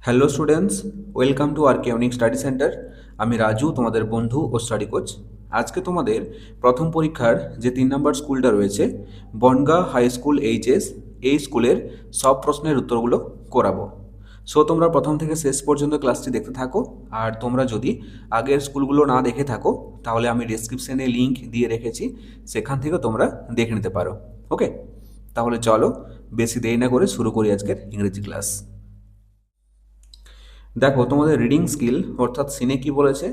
Hello students, welcome to R K unique study centre. আমি রাজু, তোমাদের বন্ধু ও স্টাডি কোচ। আজকে তোমাদের প্রথম পরীক্ষার যে 3 নম্বর স্কুলটা রয়েছে, বনগাঁ হাই স্কুল এইচএস, এই স্কুলের সব প্রশ্নের উত্তরগুলো করাবো। সো তোমরা প্রথম থেকে শেষ পর্যন্ত ক্লাসটি দেখতে থাকো। আর তোমরা যদি আগের স্কুলগুলো না দেখে থাকো, তাহলে আমি ডেসক্রিপশনে লিঙ্ক দিয়ে রেখেছি, সেখান থেকে তোমরা দেখে নিতে পারো। ওকে, তাহলে চলো বেশি দেরি না করে শুরু করি আজকের ইংরেজি ক্লাস। দেখো, তোমাদের রিডিং স্কিল অর্থাৎ সিনে কি বলেছে,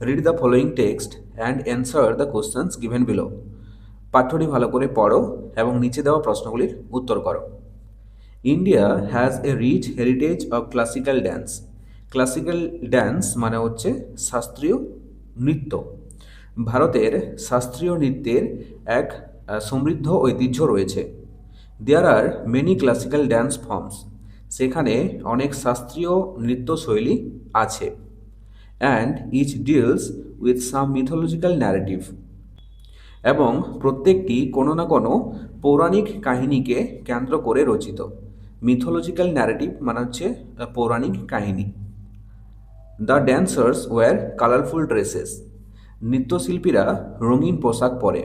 read the following text and answer the questions given below. পাঠ্যটি ভালো করে পড়ো এবং নিচে দেওয়া প্রশ্নগুলির উত্তর করো। India has a rich heritage of classical dance. Classical dance মানে হচ্ছে শাস্ত্রীয় নৃত্য। ভারতের শাস্ত্রীয় নৃত্যের এক সমৃদ্ধ ঐতিহ্য রয়েছে। There are many classical dance forms. সেখানে অনেক শাস্ত্রীয় নৃত্যশৈলী আছে। And each deals with some mythological narrative. এবং প্রত্যেকটি কোনো না কোনো পৌরাণিক কাহিনীকে কেন্দ্র করে রচিত। মিথোলজিক্যাল ন্যারেটিভ মানে হচ্ছে পৌরাণিক কাহিনী। The dancers wear colourful dresses. নৃত্যশিল্পীরা রঙিন পোশাক পরে।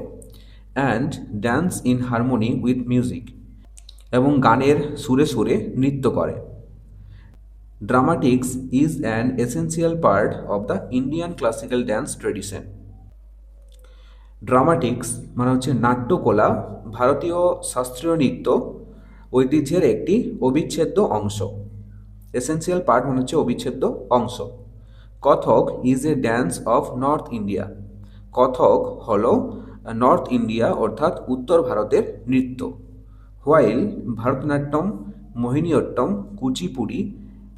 And dance in harmony with music. এবং গানের সুরে সুরে নৃত্য করে। Dramatics is an essential part of the Indian classical dance tradition. Dramatics মানে হচ্ছে নাট্যকলা ভারতীয় শাস্ত্রীয় নৃত্য ঐতিহ্যের একটি অবিচ্ছেদ্য অংশ। এসেন্সিয়াল পার্ট মানে হচ্ছে অবিচ্ছেদ্য অংশ। Kathak is a dance of north India. Kathak হলো নর্থ ইন্ডিয়া অর্থাৎ উত্তর ভারতের নৃত্য। While Bharatanatyam, Mohiniyattam, Kuchipudi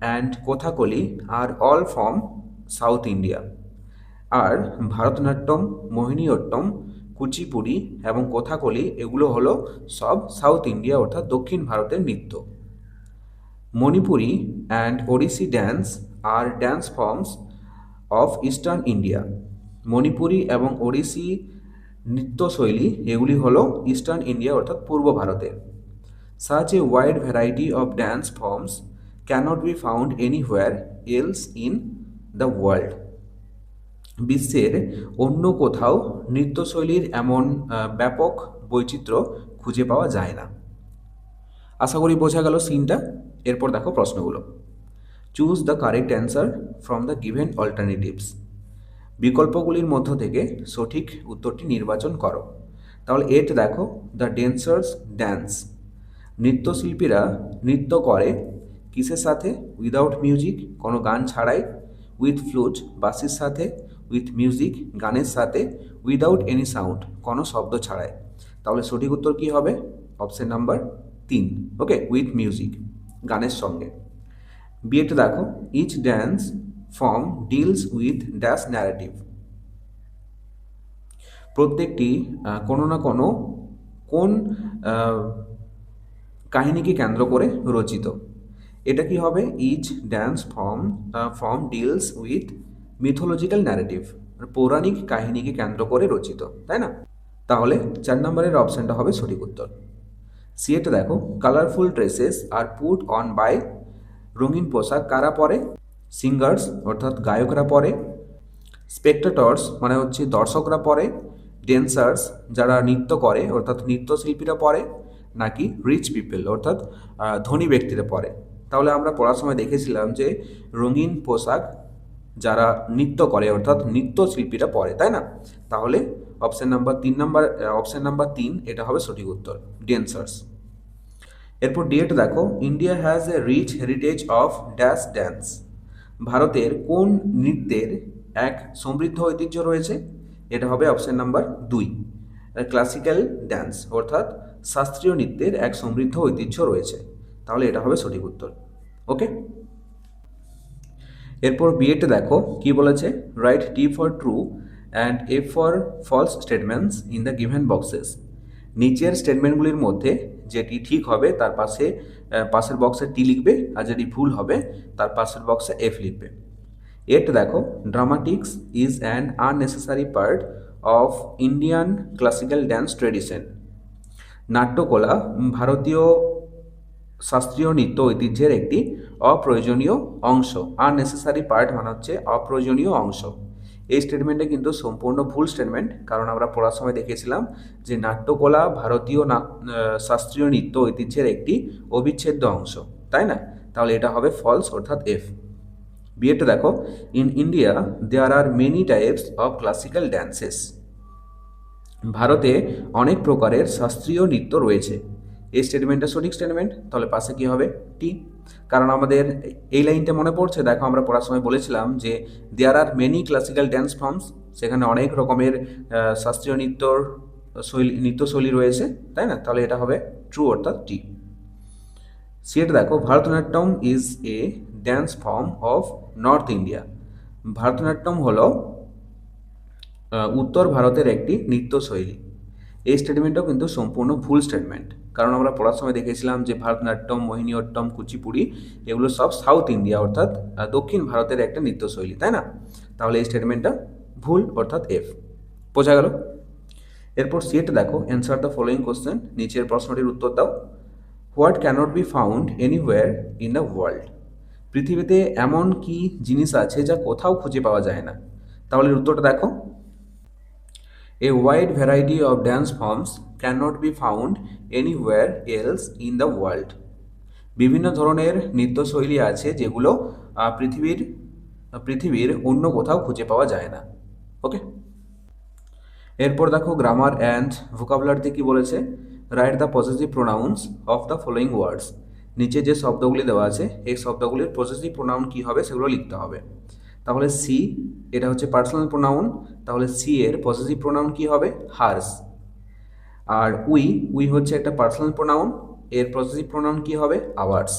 and Kathakali are all from south India. আর ভারতনাট্যম, মোহিনীঅট্টম, কুচিপুড়ি এবং কথাকলি এগুলো হলো সব সাউথ ইন্ডিয়া অর্থাৎ দক্ষিণ ভারতের নৃত্য। Manipuri and Odissi dance are dance forms of eastern India. Manipuri এবং ওড়িশি নৃত্যশৈলী এগুলি হলো ইস্টার্ন ইন্ডিয়া অর্থাৎ পূর্ব ভারতের। Such a wide variety of dance forms cannot be found anywhere else in the world. বিশ্বের অন্য কোথাও নৃত্যশৈলীর এমন ব্যাপক বৈচিত্র্য খুঁজে পাওয়া যায় না। আশা করি বোঝা গেল সিনটা। এরপর দেখো প্রশ্নগুলো। Choose the correct answer from the given alternatives. বিকল্পগুলির মধ্য থেকে সঠিক উত্তরটি নির্বাচন করো। তাহলে এট দেখো, দ্য ড্যান্সার্স ড্যান্স। নৃত্যশিল্পীরা নৃত্য করে কিসের সাথে? উইদাউট মিউজিক, কোনো গান ছাড়াই। উইথ ফ্লুট, বাঁশির সাথে। উইথ মিউজিক, গানের সাথে। উইদাউট এনি সাউন্ড, কোনো শব্দ ছাড়াই। তাহলে সঠিক উত্তর কী হবে? Option number 3। Okay, with music, গানের সঙ্গে। বিয়েটা দেখো, each dance form deals with dash narrative. প্রত্যেকটি কোনো না কোনো কোন কাহিনীকে কেন্দ্র করে রচিত। এটা কি হবে? Each dance form deals with mythological narrative, পৌরাণিক কাহিনীকে কেন্দ্র করে রচিত, তাই না? তাহলে 4 নম্বরের অপশানটা হবে সঠিক উত্তর। সিএটা দেখো, colourful dresses are put on by. রঙিন পোশাক কারা পরে? সিঙ্গার্স অর্থাৎ গায়করা পরে। স্পেক্টেটর্স মানে হচ্ছে দর্শকরা পরে। ড্যান্সার্স যারা নৃত্য করে অর্থাৎ নৃত্যশিল্পীরা পরে, নাকি রিচ পিপল অর্থাৎ ধনী ব্যক্তিরা পরে? তাহলে আমরা পড়ার সময় দেখেছিলাম যে রঙিন পোশাক যারা নৃত্য করে অর্থাৎ নৃত্যশিল্পীরা পরে, তাই না? তাহলে অপশন নাম্বার 3 এটা হবে সঠিক উত্তর, ড্যান্সার্স। এরপর ডিএটা দেখো, India has a rich heritage of dash dance. ভারতের কোন নৃত্যের এক সমৃদ্ধ ঐতিহ্য রয়েছে? এটা হবে অপশন নাম্বার 2, ক্লাসিক্যাল ড্যান্স অর্থাৎ শাস্ত্রীয় নৃত্যের এক সমৃদ্ধ ঐতিহ্য রয়েছে। তাহলে এটা হবে সঠিক উত্তর। ওকে, এরপর বিএটা দেখো কি বলেছে, write T for true and F for false statements in the given boxes. নিচের স্টেটমেন্টগুলির মধ্যে যেটি ঠিক হবে তার পাশের বক্সে টি লিখবে, আর যেটি ভুল হবে তার পাশের বক্সে এফ লিখবে। এট দেখো, dramatics is an unnecessary part of Indian classical dance tradition. নাট্যকলা ভারতীয় শাস্ত্রীয় নৃত্য ঐতিহ্যের একটি অপ্রয়োজনীয় অংশ। আননেসেসারি পার্ট মানে হচ্ছে অপ্রয়োজনীয় অংশ। এই স্টেটমেন্টটা কিন্তু সম্পূর্ণ ভুল স্টেটমেন্ট, কারণ আমরা পড়ার সময় দেখেছিলাম যে নাট্যকলা ভারতীয় শাস্ত্রীয় নৃত্য ঐতিহ্যের একটি অবিচ্ছেদ্য অংশ, তাই না? তাহলে এটা হবে ফলস, অর্থাৎ এফ। বিয়েটা দেখো, in India there are many types of classical dances. ভারতে অনেক প্রকারের শাস্ত্রীয় নৃত্য রয়েছে। এই স্টেটমেন্টটা সঠিক স্টেটমেন্ট, তাহলে পাশে কি হবে? টি। কারণ আমাদের এই লাইনটা মনে পড়ছে, দেখো আমরা পড়ার সময় বলেছিলাম যে there are many classical dance forms, সেখানে অনেক রকমের শাস্ত্রীয় নৃত্যশৈলী রয়েছে, তাই না? তাহলে এটা হবে ট্রু, অর্থাৎ টি। সেটা দেখো, Bharatanatyam is a dance form of north India. Bharatanatyam হলো উত্তর ভারতের একটি নৃত্যশৈলী। এই স্টেটমেন্টটাও কিন্তু সম্পূর্ণ ভুল স্টেটমেন্ট, কারণ আমরা পড়ার সময় দেখেছিলাম যে ভারতনাট্যম, মোহিনীঅট্টম, কুচিপুড়ি এগুলো সব সাউথ ইন্ডিয়া অর্থাৎ দক্ষিণ ভারতের একটা নৃত্যশৈলী, তাই না? তাহলে এই স্টেটমেন্টটা ভুল, অর্থাৎ এফ। বোঝা গেল? এরপর সিটা দেখো, অ্যান্সার দ্য ফলোয়িং কোশ্চেন, নিচের প্রশ্নটির উত্তর দাও। What cannot be found anywhere in the world. পৃথিবীতে এমন কি জিনিস আছে যা কোথাও খুঁজে পাওয়া যায় না? তাহলে উত্তরটা দেখো, A wide variety of dance forms cannot be found anywhere else in the world. বিভিন্ন ধরনের নৃত্যশৈলী আছে যেগুলো পৃথিবীর অন্য কোথাও খুঁজে পাওয়া যায় না। ওকে, এরপর দেখো গ্রামার অ্যান্ড ভোকাবুলারিতে কি বলেছে। Write the possessive pronounce of the following words. নিচে যে শব্দগুলি দেওয়া আছে এই শব্দগুলির পজেসিভ প্রোনাউন কি হবে সেগুলো লিখতে হবে। তাহলে সি, এটা হচ্ছে পার্সোনাল প্রোনাউন, তাহলে সি এর পজেসিভ প্রোনাউন কি হবে? হার্স। আর উই হচ্ছে একটা পার্সোনাল প্রোনাউন, এর পজেসিভ প্রোনাউন কি হবে? আওয়ার্স।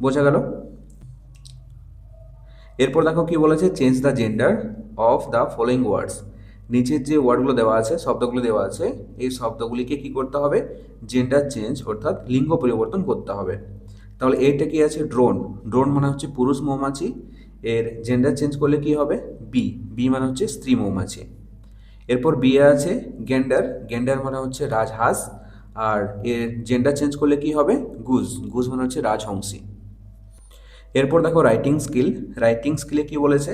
বোঝা গেল? এরপর দেখো কি বলেছে, change the gender of the following words. নিচের যে ওয়ার্ডগুলো দেওয়া আছে, শব্দগুলো দেওয়া আছে, এই শব্দগুলিকে কি করতে হবে? জেন্ডার চেঞ্জ, অর্থাৎ লিঙ্গ পরিবর্তন করতে হবে। তাহলে এইটা কি আছে? ড্রোন। ড্রোন মানে হচ্ছে পুরুষ মৌমাছি, এর জেন্ডার চেঞ্জ করলে কি হবে? বি মানে হচ্ছে স্ত্রী মৌমাছি। এরপর বি আছে গেন্ডার। গেন্ডার মানে হচ্ছে রাজহাঁস, আর এর জেন্ডার চেঞ্জ করলে কি হবে? গুজ মানে হচ্ছে রাজহংসী। এরপর দেখো রাইটিং স্কিল। রাইটিং স্কিলে কি বলেছে?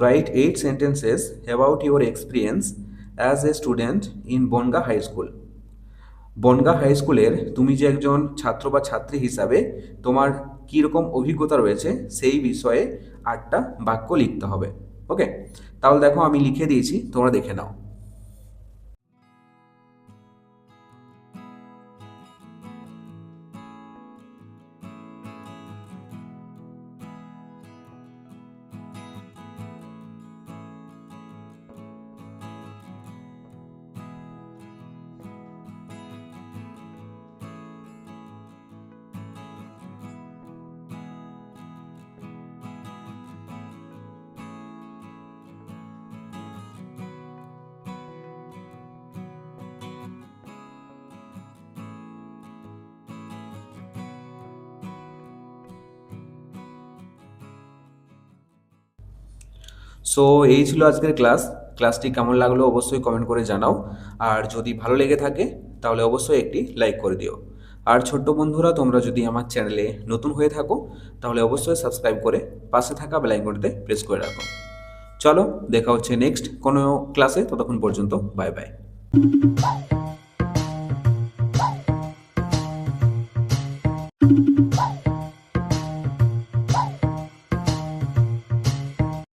Write 8 sentences about your experience as a student in Bongaon high school. Bongaon high স্কুলের তুমি যে একজন ছাত্র বা ছাত্রী হিসাবে তোমার কীরকম অভিজ্ঞতা রয়েছে সেই বিষয়ে 8টা বাক্য লিখতে হবে। ওকে, তাহলে দেখো আমি লিখে দিয়েছি, তোমরা দেখে নাও। সো এই ছিল আজকের ক্লাসটি কেমন লাগলো অবশ্যই কমেন্ট করে জানাও, আর যদি ভালো লেগে থাকে তাহলে অবশ্যই একটি লাইক করে দিও। আর ছোট্ট বন্ধুরা, তোমরা যদি আমার চ্যানেলে নতুন হয়ে থাকো তাহলে অবশ্যই সাবস্ক্রাইব করে পাশে থাকা বেল আইকনটিতে প্রেস করে রাখো। চলো দেখা হচ্ছে নেক্সট কোনো ক্লাসে, ততক্ষণ পর্যন্ত বাই বাই।